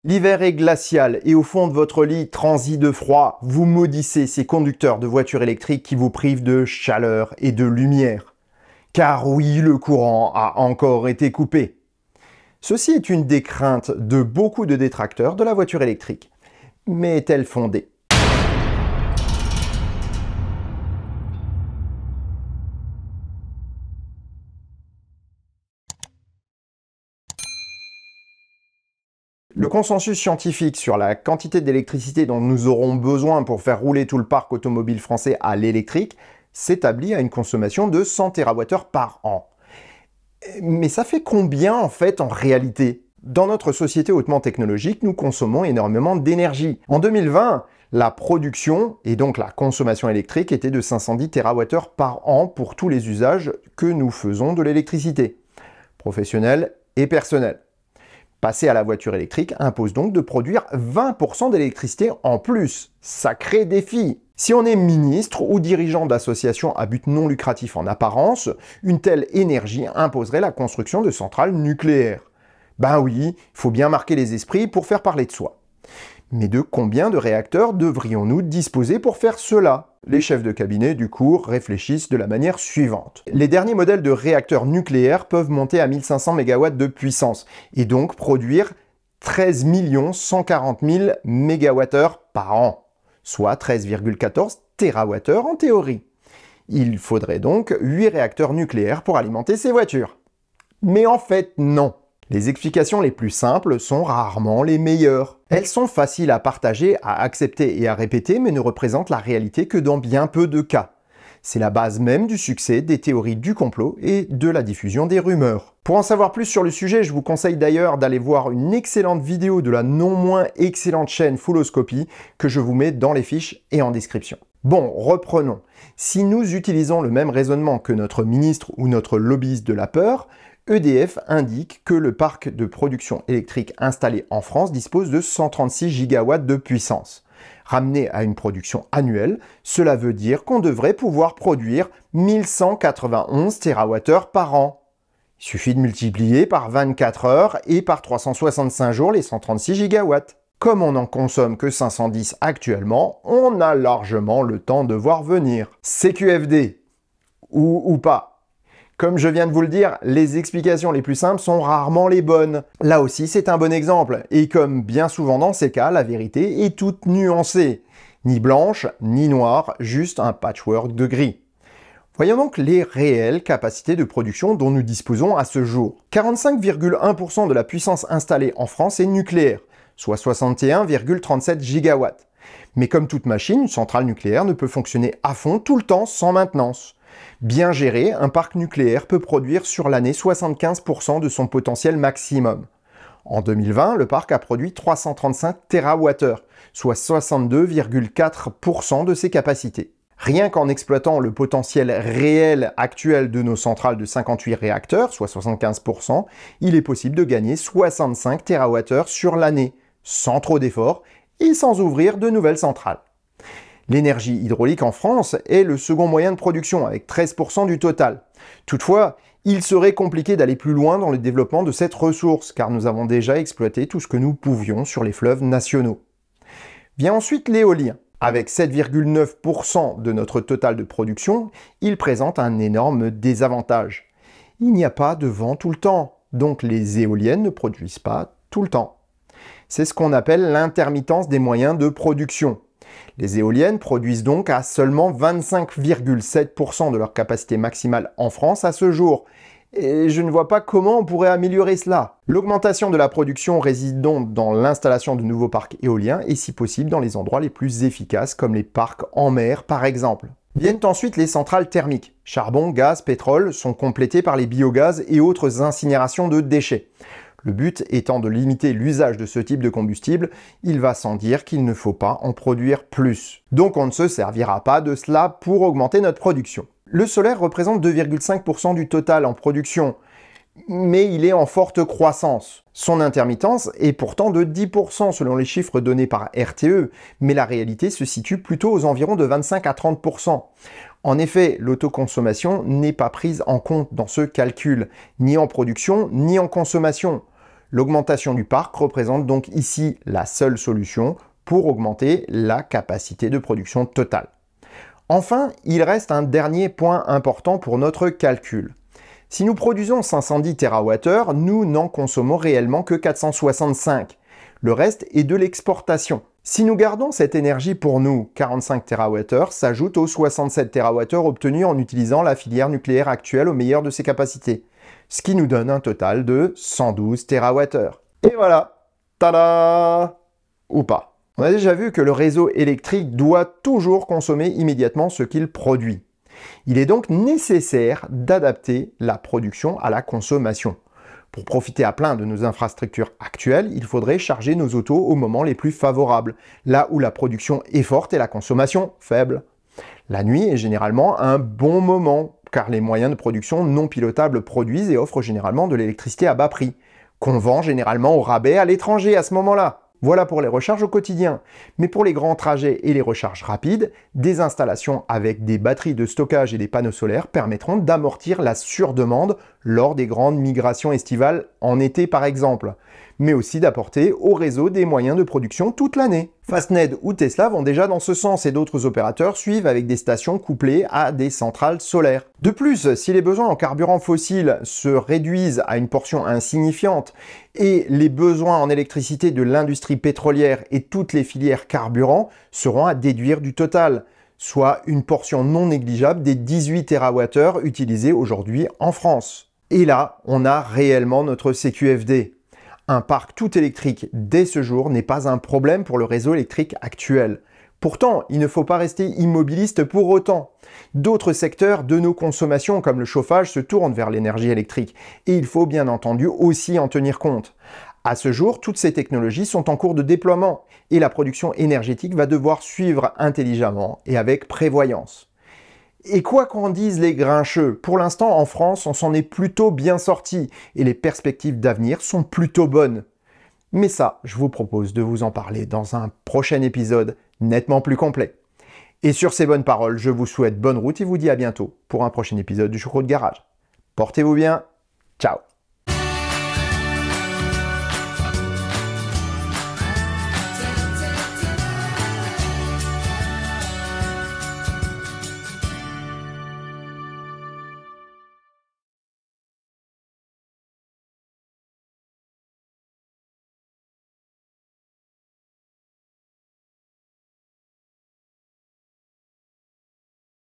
L'hiver est glacial et au fond de votre lit transi de froid, vous maudissez ces conducteurs de voitures électriques qui vous privent de chaleur et de lumière. Car oui, le courant a encore été coupé. Ceci est une des craintes de beaucoup de détracteurs de la voiture électrique. Mais est-elle fondée ? Le consensus scientifique sur la quantité d'électricité dont nous aurons besoin pour faire rouler tout le parc automobile français à l'électrique s'établit à une consommation de 100 TWh par an. Mais ça fait combien en fait en réalité ? Dans notre société hautement technologique, nous consommons énormément d'énergie. En 2020, la production et donc la consommation électrique était de 510 TWh par an pour tous les usages que nous faisons de l'électricité, professionnel et personnel. Passer à la voiture électrique impose donc de produire 20% d'électricité en plus. Sacré défi! Si on est ministre ou dirigeant d'associations à but non lucratif en apparence, une telle énergie imposerait la construction de centrales nucléaires. Ben oui, il faut bien marquer les esprits pour faire parler de soi. Mais de combien de réacteurs devrions-nous disposer pour faire cela ? Les chefs de cabinet, du coup, réfléchissent de la manière suivante. Les derniers modèles de réacteurs nucléaires peuvent monter à 1500 MW de puissance et donc produire 13 140 000 MWh par an, soit 13,14 TWh en théorie. Il faudrait donc 8 réacteurs nucléaires pour alimenter ces voitures. Mais en fait, non. Les explications les plus simples sont rarement les meilleures. Elles sont faciles à partager, à accepter et à répéter, mais ne représentent la réalité que dans bien peu de cas. C'est la base même du succès des théories du complot et de la diffusion des rumeurs. Pour en savoir plus sur le sujet, je vous conseille d'ailleurs d'aller voir une excellente vidéo de la non moins excellente chaîne Fulloscopy que je vous mets dans les fiches et en description. Bon, reprenons. Si nous utilisons le même raisonnement que notre ministre ou notre lobbyiste de la peur, EDF indique que le parc de production électrique installé en France dispose de 136 gigawatts de puissance. Ramené à une production annuelle, cela veut dire qu'on devrait pouvoir produire 1191 TWh par an. Il suffit de multiplier par 24 heures et par 365 jours les 136 gigawatts. Comme on n'en consomme que 510 actuellement, on a largement le temps de voir venir. CQFD ou pas. Comme je viens de vous le dire, les explications les plus simples sont rarement les bonnes. Là aussi, c'est un bon exemple. Et comme bien souvent dans ces cas, la vérité est toute nuancée. Ni blanche, ni noire, juste un patchwork de gris. Voyons donc les réelles capacités de production dont nous disposons à ce jour. 45,1% de la puissance installée en France est nucléaire, soit 61,37 gigawatts. Mais comme toute machine, une centrale nucléaire ne peut fonctionner à fond tout le temps sans maintenance. Bien géré, un parc nucléaire peut produire sur l'année 75% de son potentiel maximum. En 2020, le parc a produit 335 TWh, soit 62,4% de ses capacités. Rien qu'en exploitant le potentiel réel actuel de nos centrales de 58 réacteurs, soit 75%, il est possible de gagner 65 TWh sur l'année, sans trop d'efforts et sans ouvrir de nouvelles centrales. L'énergie hydraulique en France est le second moyen de production, avec 13% du total. Toutefois, il serait compliqué d'aller plus loin dans le développement de cette ressource, car nous avons déjà exploité tout ce que nous pouvions sur les fleuves nationaux. Vient ensuite l'éolien. Avec 7,9% de notre total de production, il présente un énorme désavantage. Il n'y a pas de vent tout le temps, donc les éoliennes ne produisent pas tout le temps. C'est ce qu'on appelle l'intermittence des moyens de production. Les éoliennes produisent donc à seulement 25,7% de leur capacité maximale en France à ce jour. Et je ne vois pas comment on pourrait améliorer cela. L'augmentation de la production réside donc dans l'installation de nouveaux parcs éoliens et si possible dans les endroits les plus efficaces comme les parcs en mer par exemple. Viennent ensuite les centrales thermiques. Charbon, gaz, pétrole sont complétés par les biogaz et autres incinérations de déchets. Le but étant de limiter l'usage de ce type de combustible, il va sans dire qu'il ne faut pas en produire plus. Donc on ne se servira pas de cela pour augmenter notre production. Le solaire représente 2,5% du total en production, mais il est en forte croissance. Son intermittence est pourtant de 10% selon les chiffres donnés par RTE, mais la réalité se situe plutôt aux environs de 25 à 30%. En effet, l'autoconsommation n'est pas prise en compte dans ce calcul, ni en production, ni en consommation. L'augmentation du parc représente donc ici la seule solution pour augmenter la capacité de production totale. Enfin, il reste un dernier point important pour notre calcul. Si nous produisons 510 TWh, nous n'en consommons réellement que 465. Le reste est de l'exportation. Si nous gardons cette énergie pour nous, 45 TWh s'ajoute aux 67 TWh obtenus en utilisant la filière nucléaire actuelle au meilleur de ses capacités, ce qui nous donne un total de 112 TWh. Et voilà, tada! Ou pas. On a déjà vu que le réseau électrique doit toujours consommer immédiatement ce qu'il produit. Il est donc nécessaire d'adapter la production à la consommation. Pour profiter à plein de nos infrastructures actuelles, il faudrait charger nos autos au moment les plus favorables, là où la production est forte et la consommation faible. La nuit est généralement un bon moment, car les moyens de production non pilotables produisent et offrent généralement de l'électricité à bas prix, qu'on vend généralement au rabais à l'étranger à ce moment-là. Voilà pour les recharges au quotidien. Mais pour les grands trajets et les recharges rapides, des installations avec des batteries de stockage et des panneaux solaires permettront d'amortir la surdemande lors des grandes migrations estivales en été par exemple, mais aussi d'apporter au réseau des moyens de production toute l'année. Fastned ou Tesla vont déjà dans ce sens et d'autres opérateurs suivent avec des stations couplées à des centrales solaires. De plus, si les besoins en carburant fossile se réduisent à une portion insignifiante et les besoins en électricité de l'industrie pétrolière et toutes les filières carburants seront à déduire du total, soit une portion non négligeable des 18 TWh utilisés aujourd'hui en France. Et là, on a réellement notre CQFD. Un parc tout électrique dès ce jour n'est pas un problème pour le réseau électrique actuel. Pourtant, il ne faut pas rester immobiliste pour autant. D'autres secteurs de nos consommations, comme le chauffage, se tournent vers l'énergie électrique et il faut bien entendu aussi en tenir compte. À ce jour, toutes ces technologies sont en cours de déploiement et la production énergétique va devoir suivre intelligemment et avec prévoyance. Et quoi qu'en disent les grincheux, pour l'instant en France, on s'en est plutôt bien sorti et les perspectives d'avenir sont plutôt bonnes. Mais ça, je vous propose de vous en parler dans un prochain épisode nettement plus complet. Et sur ces bonnes paroles, je vous souhaite bonne route et vous dis à bientôt pour un prochain épisode du Choucroute Garage. Portez-vous bien, ciao!